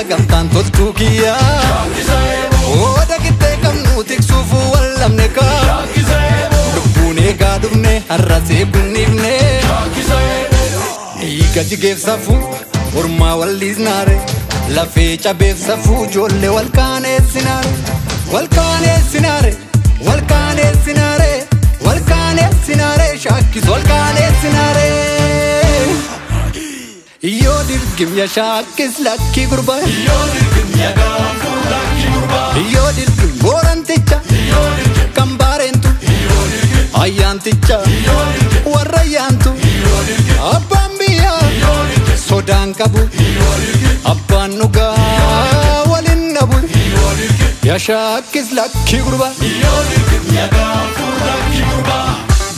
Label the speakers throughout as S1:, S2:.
S1: Gamtaan tolchuu kiyyaa Oda gittee qabnu tiksuufu wallamne kaa Lubbuun eegaa dhufne har'asee kunniifne Dhiiga jigeef safuu ormaa walliisnaare Lafee cabeef safuu ijoollee wal kaaneessinaare Wal kaaneessinaare Wal kaaneessinaare Wal kaaneessinaare Shaakkisu wal kaaneessinaare Yoo dirgim ya shaakis lakki gurba
S2: Yoo dirgim ya gaafuu lakki gurba
S1: Yoo dirgim booranticha
S2: Yoo dirgim
S1: kambaarentu
S2: Yoo dirgim
S1: ayyaanticha
S2: Yoo dirgim
S1: warra ayyaantu
S2: Yoo dirgim
S1: abbaan biyyaa
S2: Yoo dirgim
S1: sodaan qabu
S2: Yoo dirgim
S1: abbaan dhugaa walin dhabu
S2: Yoo dirgim
S1: ya shaakis lakki gurba
S2: Yoo dirgim ya gaafuu lakki gurba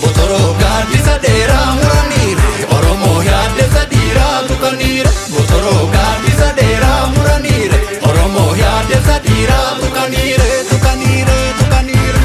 S1: Botoroo gaaddisa dheeraa muraniire Oromoo yaaddessa dhiiraa tuqaniire Botoroo gaaddisa dheeraa muraniire Oromoo yaaddessa dhiiraa tuqaniire tuqaniire tuqaniire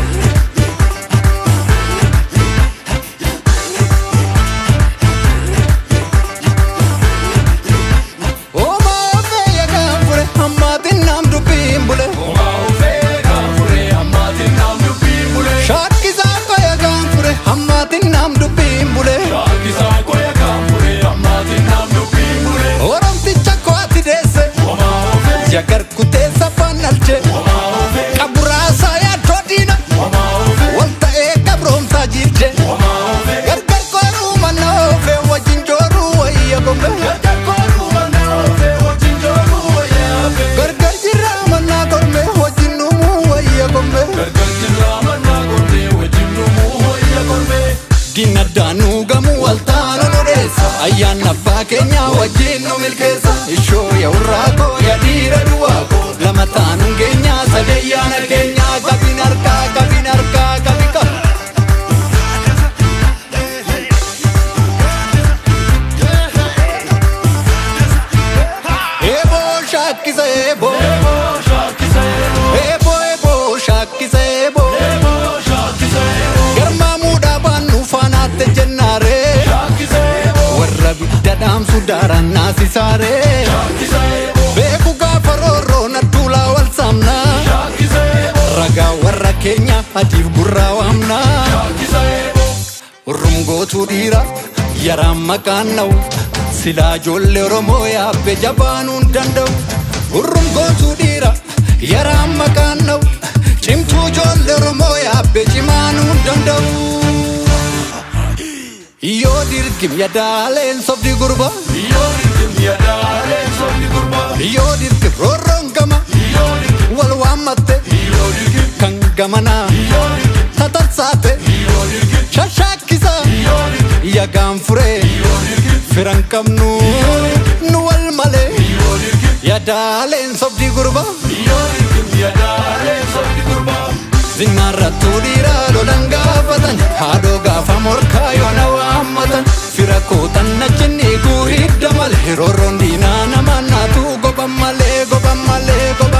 S1: Omaa ofee yagaan fure hammaatiin naam dubbiin bule
S2: Omaa ofee gaafure hammaatiin naam dubbiin bule
S1: Shaakkisaa koya gaan fure hammaatiin naam dubbiin bule
S2: Shaakkisaa koya gaafure hammaatiin naam dubbiin bule
S1: Oromticha ko'atti deesse
S2: Omaa ofee
S1: Jagar kuteessa fanalche
S2: Omaa ofee
S1: Qaburaasaa yaaddoo diina
S2: Omaa ofee
S1: Wal ta'ee qabroomsaa jirje
S2: Omaa ofee
S1: Gargar kooruu manna oofee wajjin jooruu wayya gombe
S2: Gargar kooruu manna ofee wajjin jooruu wayya hafe
S1: Gargar jirraa mannaa kormee wajjin dhumuu wayya gombe
S2: Gargar jirraa mannaa kormee wajjin dhumuu wayya kormee
S1: Diina daanuu gamuu wal taanu nu dheessa Ayyaan abbaa keenyaa wajjin nu milkeessa Ishoo yaa'urraa koo yaa dhiira duwwaa koo Lama taanuun keenyaa sadeeyyaana keenyaa Qabin harkaa qabin harkaa qabi qaba Eeboo shaakkisa eeboo
S2: Eeboo shaakkisa eeboo
S1: Eeboo eeboo shaakkisa eeboo
S2: Eeboo shaakkisa eeboo
S1: Garmaa muudhaa baannu faanaatte jennaaree
S2: Shaakkisa eeboo
S1: Warra bidda dhaamsu daaraan naasisaaree
S2: Shaakkisa eeboo
S1: Beeku gaafa roorroo nadduulaa wal saamnaa
S2: Shaakkisa eeboo
S1: Ragaa warra keenya adiif gurraa waamnaa
S2: Shaakkisa eeboo
S1: Urrungootuu dhiira yaraan maqaan na'u Silaa ijoollee Oromoo yaabbe jabaanuun danda'u Urrungootuu dhiira yaraan maqaan na'u Cimtuu ijoollee Oromoo yaabbe cimaanuun danda'u Yoo dirgim yadaaleen sobdi gurba
S2: Yoo dirgim yadaaleen sobdi gurba
S1: Yoo dirgim roorroon gama
S2: Yoo dirgim
S1: wal waammatte
S2: Yoo dirgim
S1: kan gamanaa
S2: Yoo dirgim
S1: tatarsaate
S2: Yoo dirgim
S1: shashaakkisa
S2: Yoo dirgim
S1: yagaan furee
S2: Yoo dirgim
S1: firan qabnu nu wal malee
S2: Yoo dirgim
S1: yadaaleen sobdi gurba
S2: Yoo dirgim yadaaleen sobdi gurba
S1: Zinnaarrattuu dhiiraa lolan gaafatan haadhoo gaafa morkaa yoona waammatan fira kootan nachin eeguu hidda malee roorroon diinaa namaan naatu goban malee goban malee goban